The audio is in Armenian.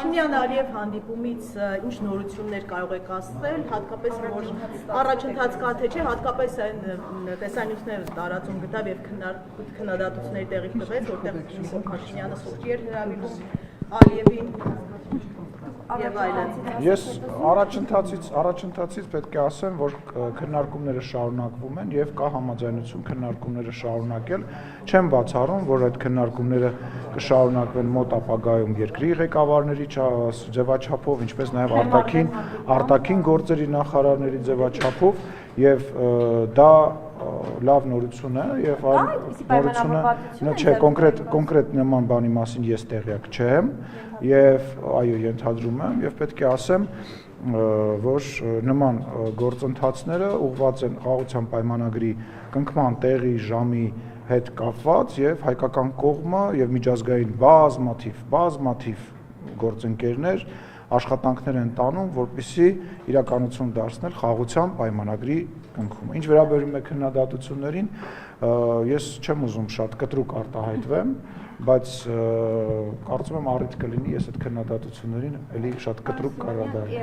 Փաշինյան-Ալիև հանդիպումից ինչ նորություններ կարող եք ասել, հատկապես որ առաջընթաց կա թե չէ, հատկապես այն տեսանյութները տարածում գտավ եւ քննադատությունների տեղի տվեց, որտեղ Նիկոլ Փաշինյանը սուրճի էր հրավիրում Ալիևին եւ այլն։ Ես առաջընթացից պետք է ասեմ, որ քննարկումները շարունակվում են եւ կա համաձայնություն քննարկումները շարունակել։ Չեմ բացառում, որ այդ քննարկումները կշարունակվեն մոտ ապագայում երկրի ղեկավարների ձևաչափով, ինչպես նաեւ արտաքին գործերի նախարարների ձևաչափով եւ դա լավ նորություն է եւ այլ նորությունը չէ, կոնկրետ նման բանի մասին ես տեղյակ չեմ եւ այո ենթադրում եմ եւ պետք է ասեմ որ նման գործընթացները ուղղված են խաղաղության պայմանագրի կնքման տեղի ժամի հետ կապված եւ հայկական կողմը եւ միջազգային բազմաթիվ գործընկերներ աշխատանքներ են տանում, որպեսզի իրականություն դարձնել խաղաղության պայմանագրի կնքումը։ Ինչ վերաբերում է քննադատություններին, ես չեմ ուզում շատ կտրուկ արտահայտվեմ, բայց կարծում եմ առիթ կլինի ես այդ քննադատություններին էլի շատ կտրուկ կառաջարկեմ։